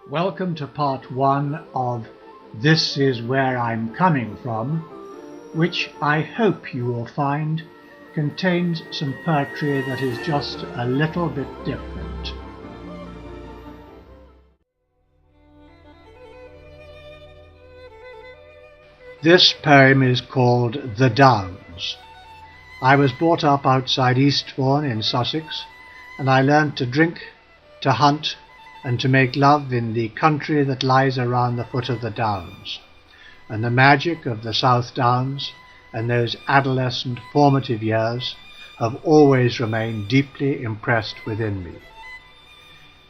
Welcome to part 1 of This Is Where I'm Coming From, which I hope you will find contains some poetry that is just a little bit different. This poem is called The Downs. I was brought up outside Eastbourne in Sussex, and I learnt to drink, to hunt, and to make love in the country that lies around the foot of the Downs. And the magic of the South Downs and those adolescent formative years have always remained deeply impressed within me.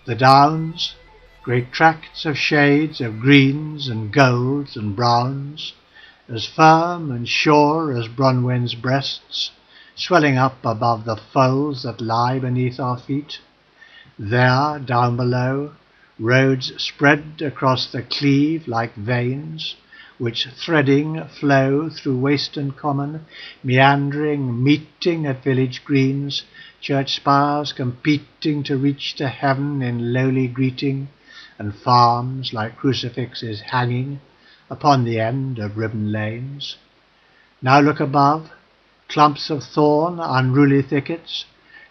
The Downs, great tracts of shades of greens and golds and browns, as firm and sure as Bronwen's breasts, swelling up above the folds that lie beneath our feet. There, down below, roads spread across the Cleve like veins, which threading flow through waste and common, meandering, meeting at village greens, church spires competing to reach to heaven in lowly greeting, and farms like crucifixes hanging upon the end of ribbon lanes. Now look above, clumps of thorn, unruly thickets,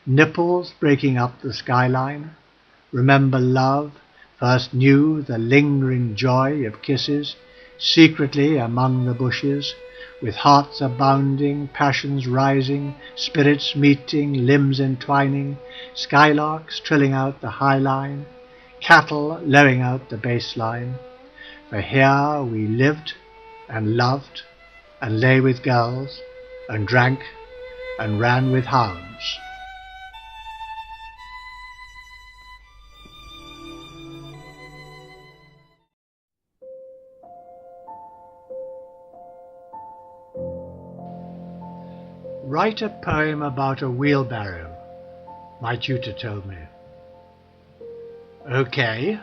nipples breaking up the skyline. Remember love first knew the lingering joy of kisses, secretly among the bushes, with hearts abounding, passions rising, spirits meeting, limbs entwining, skylarks trilling out the high line, cattle lowing out the bass line. For here we lived and loved and lay with girls and drank and ran with hounds. Write a poem about a wheelbarrow, my tutor told me. Okay.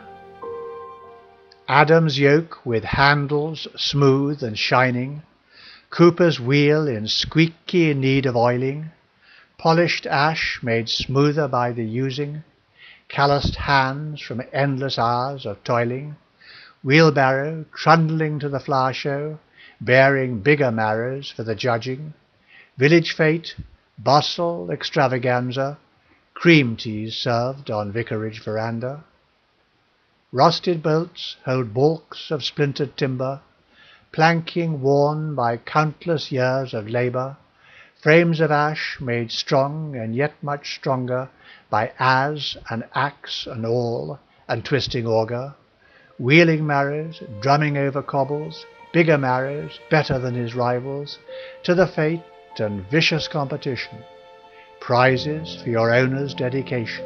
Adam's yoke with handles smooth and shining, Cooper's wheel in squeaky need of oiling, polished ash made smoother by the using, calloused hands from endless hours of toiling, wheelbarrow trundling to the flower show, bearing bigger marrows for the judging, village fete, bustle, extravaganza, cream teas served on vicarage veranda. Rusted bolts hold balks of splintered timber, planking worn by countless years of labour, frames of ash made strong and yet much stronger by adze and axe and awl and twisting auger, wheeling marrows, drumming over cobbles, bigger marrows, better than his rivals, to the fate and vicious competition, prizes for your owner's dedication.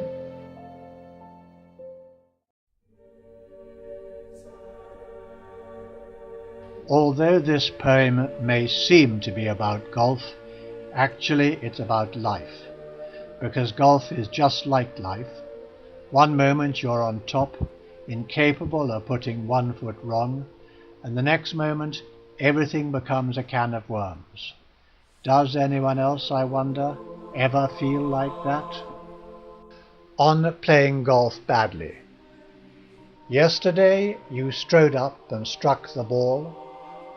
Although this poem may seem to be about golf, actually it's about life, because golf is just like life. One moment you're on top, incapable of putting one foot wrong, and the next moment everything becomes a can of worms. Does anyone else, I wonder, ever feel like that? On playing golf badly. Yesterday you strode up and struck the ball,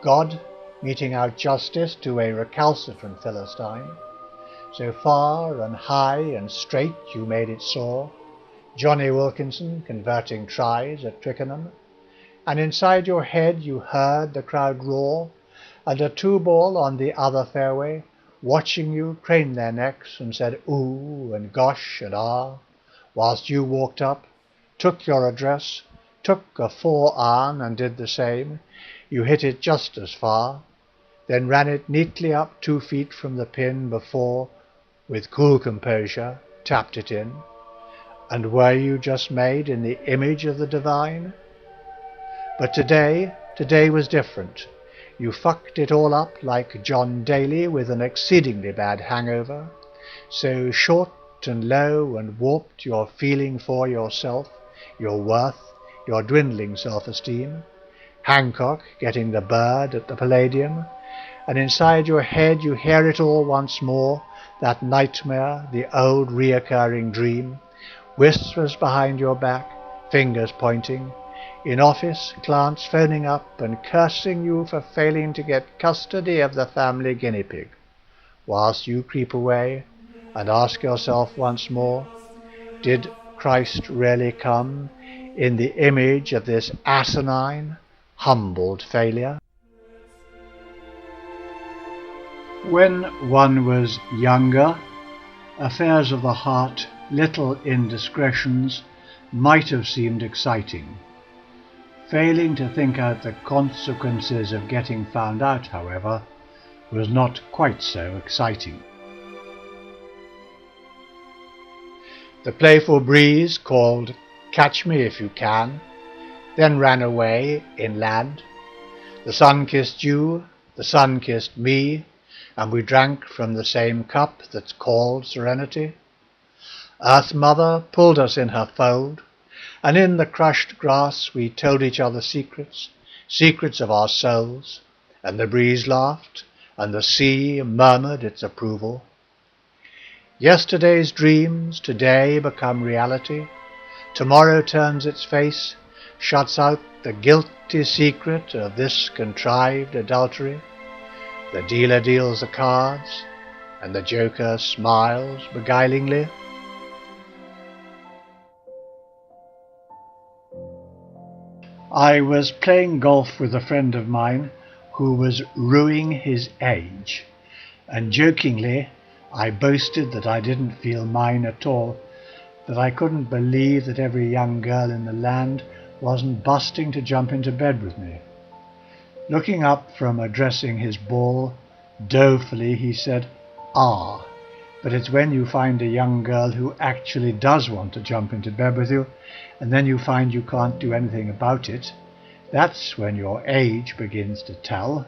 God meting out justice to a recalcitrant Philistine. So far and high and straight you made it soar, Johnny Wilkinson converting tries at Twickenham, and inside your head you heard the crowd roar, and a two-ball on the other fairway, watching you, craned their necks and said ooh and gosh and ah, whilst you walked up, took your address, took a 4-iron and did the same. You hit it just as far, then ran it neatly up 2 feet from the pin before, with cool composure, tapped it in. And were you just made in the image of the divine? But today was different. You fucked it all up like John Daly with an exceedingly bad hangover, so short and low and warped your feeling for yourself, your worth, your dwindling self-esteem. Hancock getting the bird at the Palladium, and inside your head you hear it all once more, that nightmare, the old reoccurring dream, whispers behind your back, fingers pointing. In office, clients phoning up and cursing you for failing to get custody of the family guinea pig, whilst you creep away and ask yourself once more, did Christ really come in the image of this asinine, humbled failure? When one was younger, affairs of the heart, little indiscretions, might have seemed exciting. Failing to think out the consequences of getting found out, however, was not quite so exciting. The playful breeze called, "Catch me if you can," then ran away inland. The sun kissed you, the sun kissed me, and we drank from the same cup that's called serenity. Earth Mother pulled us in her fold, and in the crushed grass we told each other secrets, secrets of our souls, and the breeze laughed, and the sea murmured its approval. Yesterday's dreams today become reality. Tomorrow turns its face, shuts out the guilty secret of this contrived adultery. The dealer deals the cards, and the joker smiles beguilingly. I was playing golf with a friend of mine who was ruining his age, and jokingly I boasted that I didn't feel mine at all, that I couldn't believe that every young girl in the land wasn't busting to jump into bed with me. Looking up from addressing his ball, dolefully he said, "Ah, but it's when you find a young girl who actually does want to jump into bed with you, and then you find you can't do anything about it, that's when your age begins to tell."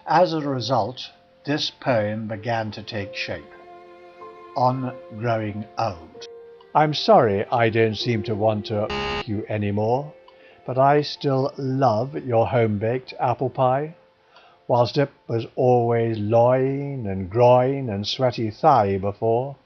As a result, this poem began to take shape. On growing old. I'm sorry I don't seem to want to you anymore, but I still love your home-baked apple pie. Whilst it was always loin and groin and sweaty thigh before,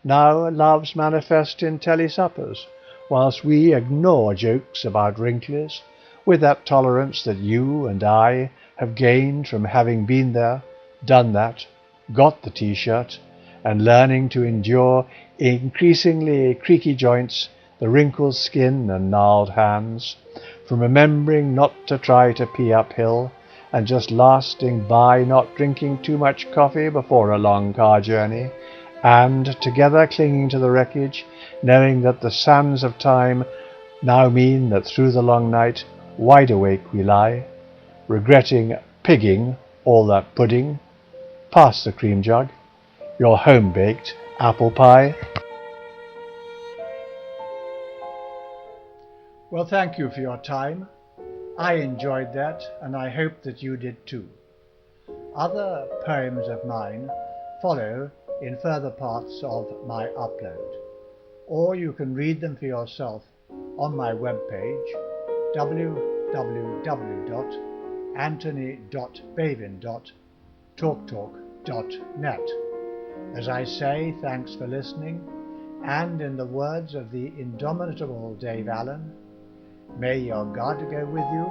now love's manifest in telly suppers, whilst we ignore jokes about wrinkles, with that tolerance that you and I have gained from having been there, done that, got the t-shirt, and learning to endure increasingly creaky joints, the wrinkled skin and gnarled hands, from remembering not to try to pee uphill, and just lasting by not drinking too much coffee before a long car journey, and together clinging to the wreckage, knowing that the sands of time now mean that through the long night, wide awake we lie, regretting pigging all that pudding. Pass the cream jug, your home-baked apple pie. Well, thank you for your time. I enjoyed that, and I hope that you did too. Other poems of mine follow in further parts of my upload, or you can read them for yourself on my webpage www.anthony.bavin.talktalk.net. As I say, thanks for listening, and in the words of the indomitable Dave Allen, may your God go with you